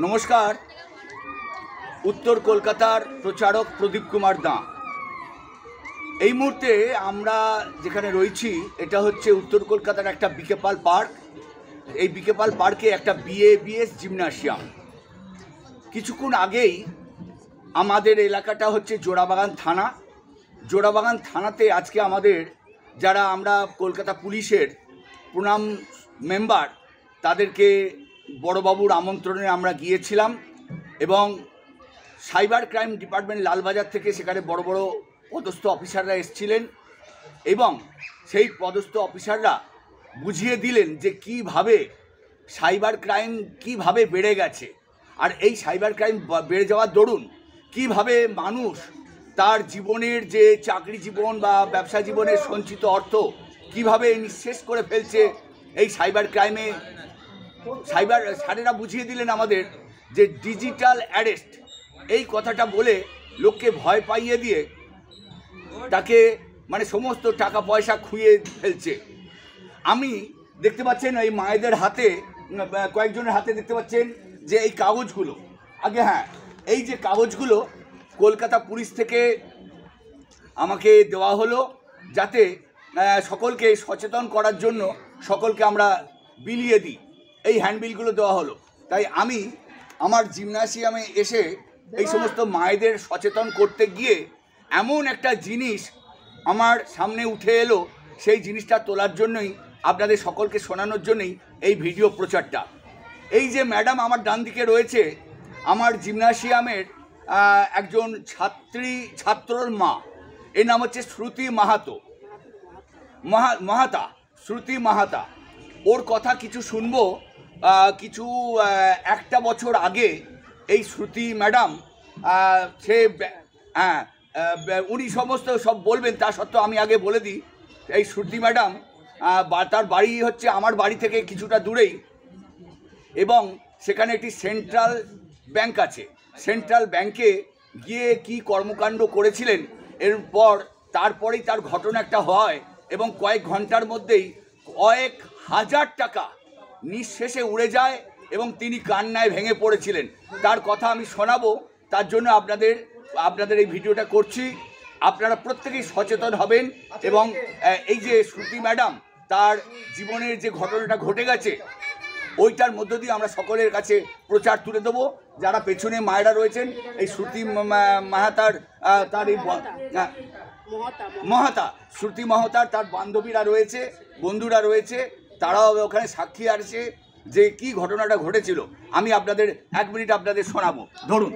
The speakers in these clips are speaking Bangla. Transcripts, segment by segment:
নমস্কার, উত্তর কলকাতার প্রচারক প্রদীপ কুমার দাঁ। এই মুহূর্তে আমরা যেখানে রয়েছি এটা হচ্ছে উত্তর কলকাতার একটা বিকেপাল পার্ক। এই বিকেপাল পার্কে একটা বিএবিএস জিমনাসিয়াম। কিছুক্ষণ আগেই আমাদের এলাকাটা হচ্ছে জোড়াবাগান থানা। জোড়াবাগান থানাতে আজকে আমাদের যারা আমরা কলকাতা পুলিশের প্রণাম মেম্বার তাদেরকে বড়বাবুর আমন্ত্রণে আমরা গিয়েছিলাম এবং সাইবার ক্রাইম ডিপার্টমেন্ট লালবাজার থেকে সেখানে বড় বড় পদস্থ অফিসাররা এসেছিলেন এবং সেই পদস্থ অফিসাররা বুঝিয়ে দিলেন যে কিভাবে সাইবার ক্রাইম কিভাবে বেড়ে গেছে, আর এই সাইবার ক্রাইম বেড়ে যাওয়ার দরুন কিভাবে মানুষ তার জীবনের যে চাকরি জীবন বা ব্যবসা জীবনের সঞ্চিত অর্থ কিভাবে নিঃশেষ করে ফেলছে এই সাইবার ক্রাইমে। স্যারেরা বুঝিয়ে দিলেন আমাদের যে ডিজিটাল অ্যারেস্ট এই কথাটা বলে লোককে ভয় পাইয়ে দিয়ে তাকে সমস্ত টাকা পয়সা খুইয়ে ফেলছে। আমি দেখতে পাচ্ছেন এই মায়েদের হাতে, কয়েকজনের হাতে দেখতে পাচ্ছেন যে এই কাগজগুলো, এই যে কাগজগুলো কলকাতা পুলিশ থেকে আমাকে দেওয়া হলো যাতে সকলকে সচেতন করার জন্য সকলকে আমরা বিলিয়ে দিই। এই হ্যান্ডবিলগুলো দেওয়া হলো, তাই আমি আমার জিমনাসিয়ামে এসে এই সমস্ত মায়েদের সচেতন করতে গিয়ে এমন একটা জিনিস আমার সামনে উঠে এলো, সেই জিনিসটা তোলার জন্যই আপনাদের সকলকে শোনানোর জন্যই এই ভিডিও প্রচারটা। এই যে ম্যাডাম আমার ডান দিকে রয়েছে, আমার জিমনাসিয়ামের একজন ছাত্রর মা। এর নাম হচ্ছে শ্রুতি মাহাতা। ওর কথা কিছু শুনবো। একটা বছর আগে এই শ্রুতি ম্যাডাম উনি সব বলবেন, তা সত্ত্বেও আমি আগে বলে দিই। এই শ্রুতি ম্যাডাম তার বাড়ি হচ্ছে আমার বাড়ি থেকে কিছুটা দূরেই এবং সেখানে একটি সেন্ট্রাল ব্যাংক আছে। সেন্ট্রাল ব্যাংকে গিয়ে কি কর্মকাণ্ড করেছিলেন, তারপরেই তার ঘটনা একটা হয় এবং কয়েক ঘন্টার মধ্যেই কয়েক হাজার টাকা নিঃশেষে উড়ে যায় এবং তিনি কান্নায় ভেঙে পড়েছিলেন। তার কথা আমি শোনাবো, তার জন্য আপনাদের এই ভিডিওটা করছি। আপনারা প্রত্যেকেই সচেতন হবেন এবং এই যে শ্রুতি ম্যাডাম তার জীবনের যে ঘটনাটা ঘটে গেছে ওইটার মধ্য দিয়ে আমরা সকলের কাছে প্রচার তুলে দেবো। যারা পেছনে মায়েরা রয়েছেন, এই শ্রুতি মাহাতার তার এই শ্রুতি মহাতার তার বান্ধবীরা রয়েছে, বন্ধুরা রয়েছে, তারাও ওখানে সাক্ষী আছে যে কি ঘটনাটা ঘটেছিল। আমি আপনাদের 1 মিনিট আপনাদের শোনাবো, ধরুন।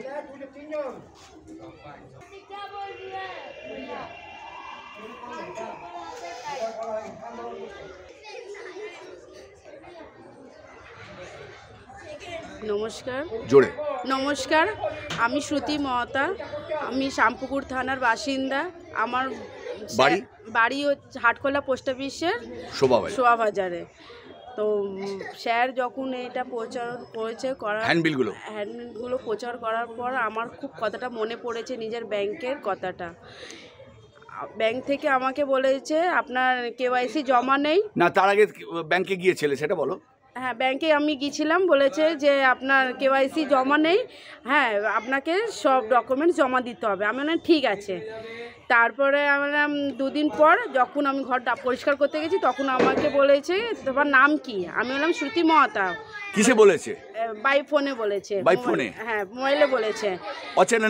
নমস্কার, আমি শ্রুতি মহাতা, আমি শ্যামপুকুর থানার বাসিন্দা। আমার বাড়ি হচ্ছে হাটখোলা পোস্ট অফিসের শোভাবাজারে। তো স্যার যখন এটা প্রচার করেছে হ্যান্ডবিলগুলো প্রচার করার পর আমার খুব কথাটা মনে পড়েছে, নিজের ব্যাংকের কথাটা। ব্যাংক থেকে আমাকে বলেছে আপনার কেওয়াইসি জমা নেই। না, তার আগে ব্যাংকে গিয়েছিলে সেটা বলো। হ্যাঁ, ব্যাংকে আমি গিয়েছিলাম, বলেছে যে আপনার কেওয়াইসি জমা নেই, হ্যাঁ আপনাকে সব ডকুমেন্টস জমা দিতে হবে। আমি বললাম ঠিক আছে। তারপরে আমরা 2 দিন পর যখন আমি ঘরটা পরিষ্কার করতে গেছি তখন আমাকে বলেছে তোমার নাম কি। আমি বললাম শ্রুতি মহাতা। কিসে বলেছে? বাই ফোনে বলেছে। হ্যাঁ, মোবাইলে বলেছে, অচেনা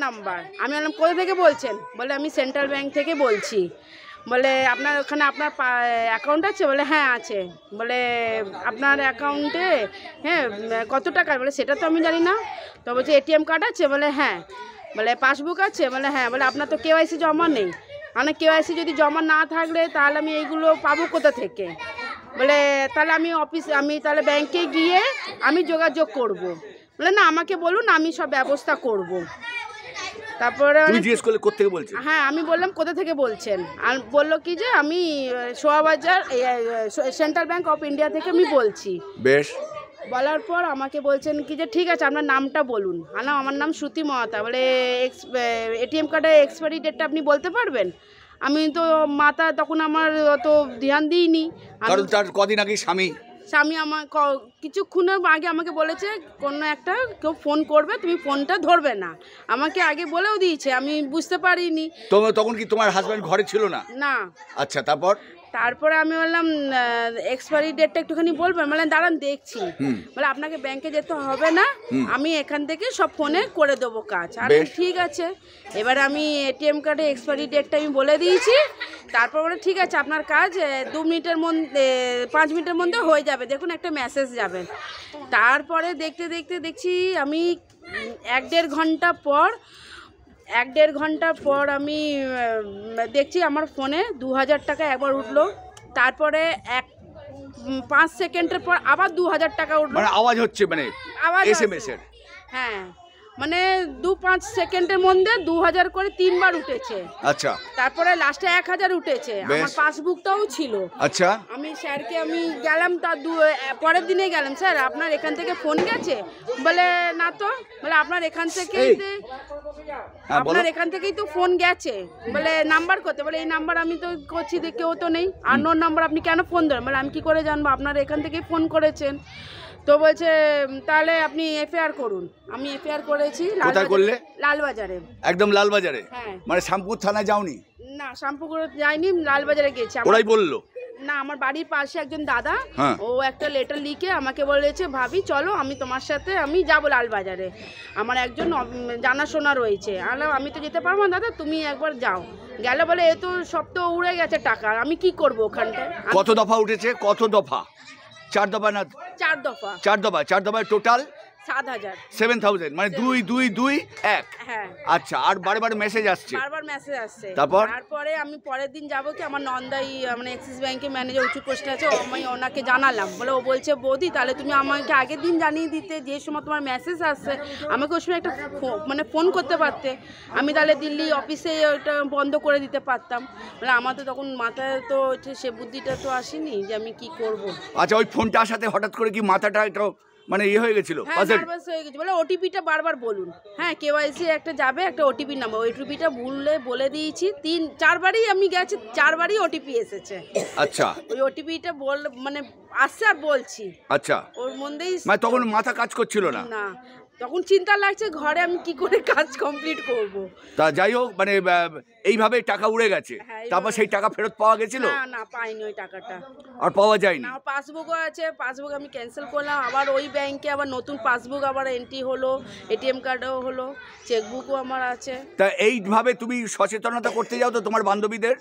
নাম্বার। আমি বললাম কোথা থেকে বলছেন? বলে আমি সেন্ট্রাল ব্যাংক থেকে বলছি। বলে আপনার ওখানে আপনার অ্যাকাউন্ট আছে? বলে হ্যাঁ আছে। বলে আপনার অ্যাকাউন্টে কত টাকা? বলে সেটা তো আমি জানি না। তো বলছে এটিএম কার্ড আছে? বলে হ্যাঁ। বলে পাসবুক আছে? বলে হ্যাঁ। বলে আপনার তো কেওয়াইসি জমা নেই। মানে কেওয়াইসি যদি জমা না থাকলে তাহলে আমি এইগুলো পাবো কোথা থেকে? বলে তাহলে আমি তাহলে ব্যাংকে গিয়ে আমি যোগাযোগ করব। বলে না, আমাকে বলুন, আমি সব ব্যবস্থা করব। তারপরে হ্যাঁ, আমি বললাম কোথা থেকে বলছেন? আর বললো কি যে আমি Shobhabazar central bank of India থেকে আমি বলছি। বেশ। বলার পর আমাকে বলছেন কি যে ঠিক আছে আপনার নামটা বলুন। আমার নাম শ্রুতি মহাতা। বলে এটিএম কার্ডের এক্সপায়ারি ডেটটা আপনি বলতে পারবেন? আমি তো মাথা তখন আমার অত ধ্যান দিইনি। কারণ তার কদিন আগে স্বামী আমার কিছুক্ষণের আগে আমাকে বলেছে কোনো একটা কেউ ফোন করবে, তুমি ফোনটা ধরবে না, আমাকে আগে বলেও দিয়েছে, আমি বুঝতে পারিনি। তখন কি তোমার হাজব্যান্ড ঘরে ছিল না? না। আচ্ছা, তারপরে আমি বললাম এক্সপায়ারি ডেটটা একটুখানি বলবেন, বললেন দাঁড়ান দেখছি। বলে আপনাকে ব্যাংকে যেতে হবে না, আমি এখান থেকে সব ফোনে করে দেবো কাজ। আর ঠিক আছে, এবার আমি এটিএম কার্ডে এক্সপায়ারি ডেটটা আমি বলে দিয়েছি। তারপর বলে ঠিক আছে আপনার কাজ 2 মিনিটের মধ্যে 5 মিনিটের মধ্যে হয়ে যাবে, দেখুন একটা মেসেজ যাবে। তারপরে দেখতে দেখতে দেখছি আমি 1-1.5 ঘন্টা পর আমি দেখছি আমার ফোনে 2000 টাকা একবার উঠলো, তারপরে 5 সেকেন্ডের পর আবার 2000 টাকা উঠলো। মানে আওয়াজ হচ্ছে, মানে আওয়াজ এসএমএস এর? হ্যাঁ, মানে 2-5 সেকেন্ডের মধ্যে 2000 করে 3 বার উঠেছে। আচ্ছা, তারপরে লাস্টে 1000 উঠেছে। আমার পাসবুকটাও ছিল। আচ্ছা, আমি স্যারকে আমি গেলাম, তার পরের দিনে গেলাম, স্যার আপনার এখান থেকে ফোন গেছে? বলে না তো। বলে আপনার এখান থেকেই তো ফোন গেছে। বলে নাম্বার করতে? বলে এই নাম্বার আমি তো করছি, কেউ তো নেই, আননোন নাম্বার, আপনি কেন ফোন ধরেন? বলে আমি কি করে জানবো, আপনার এখান থেকেই ফোন করেছেন। তো বলছে তাহলে আপনি এফআইআর করুন। আমি এফআইআর করেছি। কোথায় করলে? লালবাজারে। একদম লালবাজারে? হ্যাঁ। মানে শ্যামপুর থানায় যাওনি? না, শ্যামপুর যাইনি, লালবাজারে গেছি। ওরাই বললো? না, আমার বাড়ির পাশে একজন দাদা, ও একটা লেটার লিখে আমাকে বলেছে ভাবি চলো আমি তোমার সাথে আমি যাবো লালবাজারে, আমার একজন জানাশোনা রয়েছে। আমি তো যেতে পারবো না দাদা, তুমি একবার যাও। গেল, বলে এ তো সব তো উড়ে গেছে টাকা, আমি কি করবো ওখানটায়। কত দফা উঠেছে? কত দফা? 4 দফা না? 4 দফা। 4 দফায় টোটাল 7,000, মানে 2-2-2-1। হ্যাঁ। আচ্ছা, আর বারবার মেসেজ আসছে? বারবার মেসেজ আসছে। তারপরে আমি পরের দিন যাবো কি আমার নন্দাই মানে অ্যাক্সিস ব্যাংকের ম্যানেজার উঁচু পোস্টে আছে, আমি ওনাকে জানালাম। বলে ও বলছে বৌদি তাহলে তুমি আমাকে আগের দিন জানিয়ে দিতে, যে সময় তোমার মেসেজ আসছে আমাকে ওই সময় একটা মানে ফোন করতে পারতে, আমি তাহলে দিল্লি অফিসে ওটা বন্ধ করে দিতে পারতাম। বলে আমার তো তখন মাথায় তো সে বুদ্ধিটা তো আসেনি যে আমি কি করব। আচ্ছা, ওই ফোনটা আসাতে হঠাৎ করে কি মাথাটা একটু মানে হয়ে গেছিল? নার্ভাস হয়ে গেছে। বলে ওটিপিটা বারবার বলুন। হ্যাঁ, কেওয়াইসি একটা যাবে, একটা ওটিপি নাম্বার, ওই ওটিপিটা বলে দিয়েছি। 3-4 বারই আমি গেছি, 4 বারই ওটিপি এসেছে। আচ্ছা, ওই ওটিপিটা মানে আসছে আর বলছি। আচ্ছা, ওর মধ্যেই মানে তখন মাথা কাজ করছিল না? না, তখন চিন্তা লাগছে ঘরে আমি কি করে কাজ কমপ্লিট করব। তা যাই হোক, মানে এইভাবে টাকা উড়ে গেছে। তারপর সেই টাকা ফেরত পাওয়া গেছিল? না, পাইনি ওই টাকাটা। আর পাওয়া যায়নি? না, পাসবুকও আছে, পাসবুক আমি ক্যান্সেল করলাম, আবার ওই ব্যাংকে আবার নতুন পাসবুক আবার এন্ট্রি হলো, এটিএম কার্ডও হলো, চেকবুকও আমার আছে। তা এইভাবে তুমি সচেতনতা করতে যাও তো তোমার বান্ধবীদের?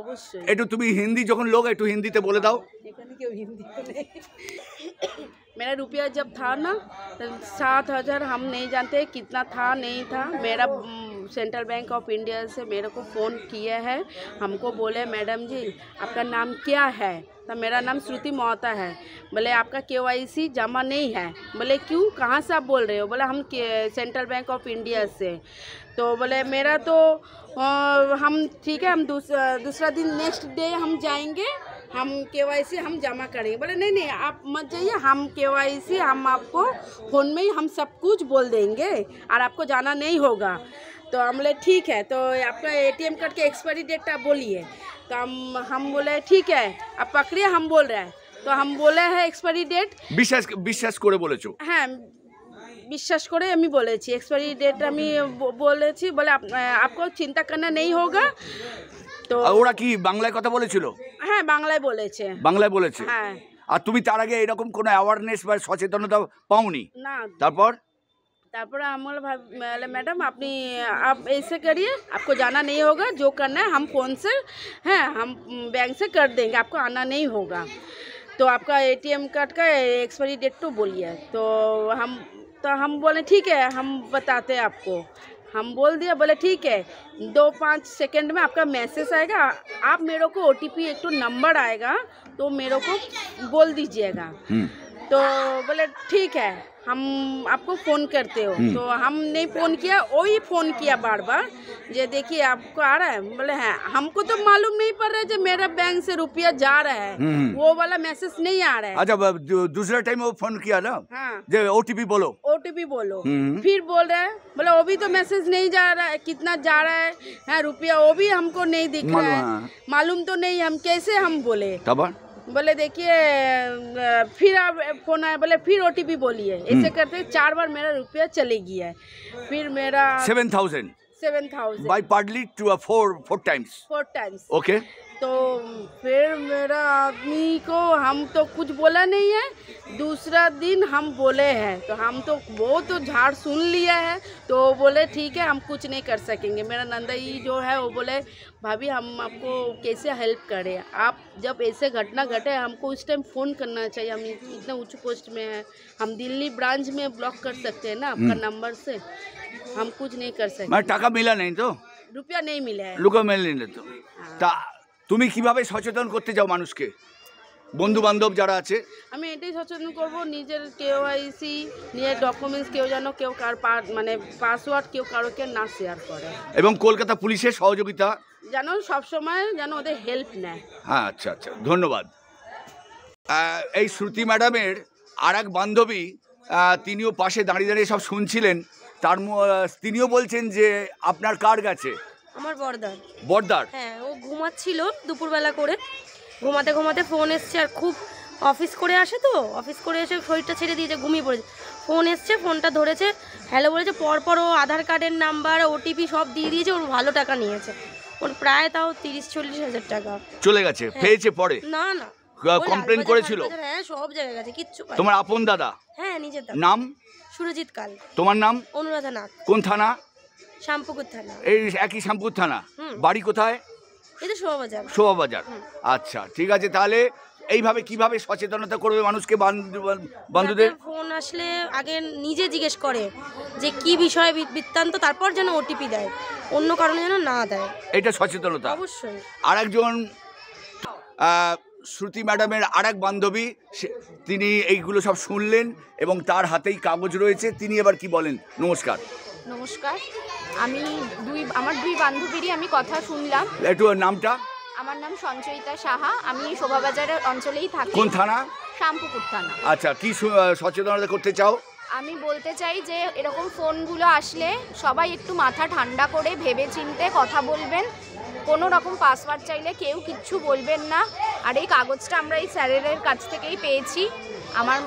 অবশ্যই। একটু তুমি হিন্দি যখন লোক, একটু হিন্দিতে বলে দাও। এখানে কেউ হিন্দি বলে। मेरा रुपया जब था ना 7,000, हम नहीं जानते कितना था नहीं था। मेरा सेंट्रल बैंक ऑफ इंडिया से मेरे को फ़ोन किया है, हमको बोले मैडम जी आपका नाम क्या है? तो मेरा नाम श्रुति मोहता है। बोले आपका केवाईसी जमा नहीं है। बोले क्यों, कहाँ से आप बोल रहे हो? बोले हम सेंट्रल बैंक ऑफ इंडिया से। तो बोले मेरा तो हम ठीक है, हम दूसरा दिन नेक्स्ट डे हम जाएंगे, हम केवाईसी हम जमा करेंगे। बोले नहीं आप मत जाइए, हम केवाईसी हम आपको फ़ोन में ही हम सब कुछ बोल देंगे और आपको जाना नहीं होगा। तो हम बोले ठीक है, तो आपका एटीएम कार्ड के एक्सपायरी डेट आप बोलिए। तो हम बोले ठीक है आप पकड़िए, हम बोल रहे हैं। तो हम बोले हैं एक्सपायरी डेट। বিশ্বাস করে বলেছো? হ্যাঁ, বিশ্বাস করে আমি বলেছি, এক্সপায়ারি ডেট আমি বলেছি। বলে आपको চিন্তা करना नहीं होगा। তো ওরা কি বাংলায় কথা বলেছিল? হ্যাঁ, বাংলায় বলেছে। হ্যাঁ। আর তুমি তার আগে এরকম কোনো অ্যাওয়ারনেস বা সচেতনতা পাওনি? না। তারপর আমরা मैडम আপনি आप ऐसे करिए, आपको जाना नहीं होगा, जो करना है हम फ़ोन से हम बैंक से कर देंगे, आपको आना नहीं होगा। तो आपका एटीएम कार्ड का एक्सपायरी डेट तो बोलिए। तो हम बोले ठीक है हम बताते हैं आपको। हम बोल दिया। बोले ठीक है 2-5 सेकंड में आपका मैसेज आएगा, आप मेरे को ओटीपी एक तो नंबर आएगा तो मेरे को बोल दीजिएगा। तो बोले ठीक है। हम आपको फ़ोन करते हो, तो हम नहीं फ़ोन किया, वही फ़ोन किया बार बार, जे देखिए आपको आ रहा है, बोले हाँ। हमको तो मालूम नहीं पड़ रहा है जो मेरा बैंक से रुपया जा रहा है, वो वाला मैसेज नहीं आ रहा है। अच्छा, दूसरा टाइम वो फोन किया ना, हाँ, जो ओटीपी बोलो, ओटीपी बोलो, फिर बोल रहा है, बोले वो भी तो मैसेज नहीं जा रहा है, कितना जा रहा है रुपया, वो भी हमको नहीं दिख रहा है, मालूम तो नहीं, हम कैसे हम बोले। तब बोले देखिए फिर आप फोन आया, बोले फिर ओटीपी बोलिए, ऐसे करते 4 बार मेरा रुपया चले गया है। फिर मेरा 7,000 by partly to 4 times. Okay. तो फिर मेरा आदमी को हम तो कुछ बोला नहीं है, दूसरा दिन हम बोले हैं, तो हम तो वो तो झाड़ सुन लिया है, तो बोले ठीक है हम कुछ नहीं कर सकेंगे। मेरा नंदाई जो है वो बोले भाभी हम आपको कैसे हेल्प करें, आप जब ऐसे घटना घटे हमको उस टाइम फ़ोन करना चाहिए, हम इतना ऊंचे पोस्ट में हैं, हम दिल्ली ब्रांच में ब्लॉक कर सकते हैं ना आपका नंबर से, हम कुछ नहीं कर सकते। मैं টাকা मिला नहीं तो रुपया नहीं मिला है, লুকা মেল নিলে তো তা তুমি কিভাবে সচেতন করতে যাও মানুষকে, বন্ধু বান্ধব যারা আছে? আমি এটাই সচেতন করব, নিজের কেওয়াইসি নিজের ডকুমেন্টস কেউ যেন কেউ কার মানে পাসওয়ার্ড কেউ কারোকে না শেয়ার করে, এবং কলকাতা পুলিশের সহযোগিতা যেন সবসময় যেন ওদের হেল্প নেয়। হ্যাঁ, আচ্ছা আচ্ছা, ধন্যবাদ। এই শ্রুতি ম্যাডামের আর এক বান্ধবী, তিনিও পাশে দাঁড়িয়ে দাঁড়িয়ে সব শুনছিলেন, তিনিও বলছেন যে আপনার কার গেছে? আমার বড়দার। বড়দার? হ্যাঁ, ও ঘুমাচ্ছিল দুপুরবেলা করে, ঘুমাতে ঘুমাতে ফোন এসছে, আর খুব অফিস করে আসে তো, অফিস করে এসে শরীরটা ছেড়ে দিয়েছে, ঘুমিয়ে পড়েছে, ফোন এসছে, ফোনটা ধরেছে, হ্যালো বলেছে, পরপর ও আধার কার্ডের নাম্বার ওটিপি সব দিয়ে দিয়েছে, ওর ভালো টাকা নিয়েছে, ওর প্রায় তাও 30-40 হাজার টাকা চলে গেছে। পেয়েছে পরে? না না, কমপ্লেন করেছিল? হ্যাঁ, সব জায়গায় গেছে, কিচ্ছু পায়। তোমার আপন দাদা? হ্যাঁ, নিজের দাদা। নাম? সুরজিৎ কাল। তোমার নাম? অনুরাধা নাগ। কোন থানা? শ্যামপুকুর থানা। এই একই শ্যামপুর থানা। বাড়ি কোথায়? এটা শোভাবাজার। শোভাবাজার, আচ্ছা ঠিক আছে। তাহলে এইভাবে কিভাবে সচেতনতা করবে মানুষকে, বন্ধুদের? ফোন আসলে আগে নিজে জিজ্ঞেস করে যে কি বিষয় বৃত্তান্ত, তারপর যেন ওটিপি দেয়, অন্য কারণে যেন না দেয়, এটা সচেতনতা অবশ্যই। আর একজন শ্রুতি ম্যাডামের আর এক বান্ধবী, তিনি এইগুলো সব শুনলেন এবং তার হাতেই কাগজ রয়েছে, তিনি এবার কি বলেন। নমস্কার। নমস্কার, আমি আমার দুই বান্ধবীরই আমি কথা শুনলাম। একটু নামটা? আমার নাম সঞ্চয়িতা সাহা, আমি শোভাবাজারের অঞ্চলেই থাকি। কোন থানা? শ্যামপুকুর থানা। আচ্ছা, কি সচেতনতা করতে চাও? আমি বলতে চাই যে এরকম ফোনগুলো আসলে সবাই একটু মাথা ঠান্ডা করে ভেবে চিন্তে কথা বলবেন, কোনো রকম পাসওয়ার্ড চাইলে কেউ কিচ্ছু বলবেন না। আর এই কাগজটা আমরা এই স্যারের কাছ থেকেই পেয়েছি, আমার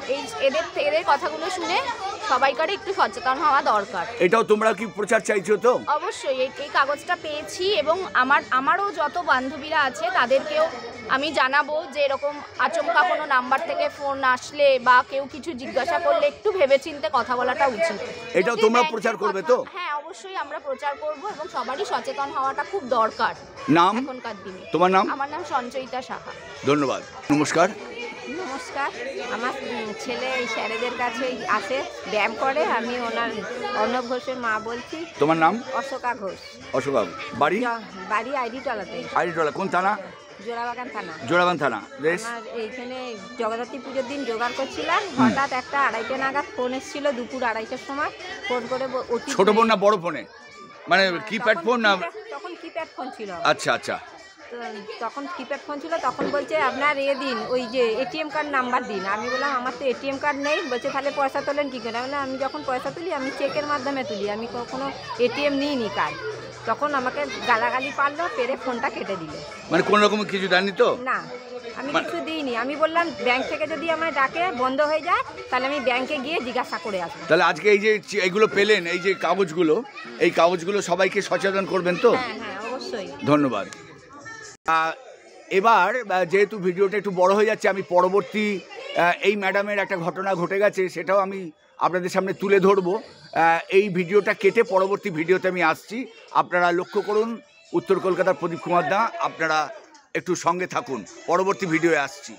এদের কথাগুলো শুনে সবাইকার একটু সচেতন হওয়া দরকার। এটাও তোমরা কি প্রচার চাইছো তো? অবশ্যই, এই কাগজটা পেয়েছি এবং আমারও যত বান্ধবীরা আছে তাদেরকেও আমি জানাবো যে এরকম আচমকা কোনো নাম্বার থেকে ফোন আসলে বা কেউ কিছু জিজ্ঞাসা করলে একটু ভেবেচিন্তে কথা বলাটা উচিত। এটাও তোমরা প্রচার করবে তো? হ্যাঁ, অবশ্যই আমরা প্রচার করব এবং সবারই সচেতন হওয়াটা খুব দরকার নাম? এখনকার দিনে। তোমার নাম? আমার নাম সঞ্চয়িতা সাহা। ধন্যবাদ। নমস্কার। নমস্কার, আমার ছেলে এই স্যারেদের কাছে আসে, ব্যায়াম করে, আমি ওনার অর্ণব ঘোষের মা বলছি। তোমার নাম? অশোকা ঘোষ। অশোকা, বাড়ি? বাড়ি আইডিটলাতে। আইডিটলা কোন থানা? জোড়াবাগান থানা। জোড়াবাগান থানা। আমার এইখানে জগদ্ধাত্রী পুজোর দিন জোগাড় করছিলাম, হঠাৎ একটা 2:30 নাগাদ ফোন এসেছিল, দুপুর 2:30টার সময় ফোন করে। ছোট ফোন না বড় ফোনে? মানে কিপ্যাড ফোন না? তখন কিপ্যাড ফোন ছিল। আচ্ছা আচ্ছা। তখন কিপ্যাড ফোন ছিল, তখন বলছে আপনার দিন, ওই যে এটিএম কার্ড নাম্বার দিন। আমি বললাম আমার তো এটিএম কার্ড নেই। বলছে তাহলে পয়সা তোলেন কী করে? আমি যখন পয়সা তুলি আমি চেকের মাধ্যমে তুলি, আমি কখনো এটিএম নিইনি কার্ড। তখন আমাকে গালাগালি পারলো, পেরে ফোনটা কেটে দিল। মানে কোনো রকম কিছু জানি তো না, আমি কিছু দিইনি। আমি বললাম ব্যাংক থেকে যদি আমায় ডাকে বন্ধ হয়ে যায় তাহলে আমি ব্যাংকে গিয়ে জিজ্ঞাসা করে আসবো। তাহলে আজকে এই যে এইগুলো পেলেন, এই যে কাগজগুলো, এই কাগজগুলো সবাইকে সচেতন করবেন তো? হ্যাঁ হ্যাঁ, অবশ্যই। ধন্যবাদ। এবার যেহেতু ভিডিওটা একটু বড় হয়ে যাচ্ছে, আমি পরবর্তী এই ম্যাডামের একটা ঘটনা ঘটে গেছে সেটাও আমি আপনাদের সামনে তুলে ধরবো। এই ভিডিওটা কেটে পরবর্তী ভিডিওতে আমি আসছি, আপনারা লক্ষ্য করুন। উত্তর কলকাতার প্রদীপ কুমার দা, আপনারা একটু সঙ্গে থাকুন, পরবর্তী ভিডিওয়ে আসছি।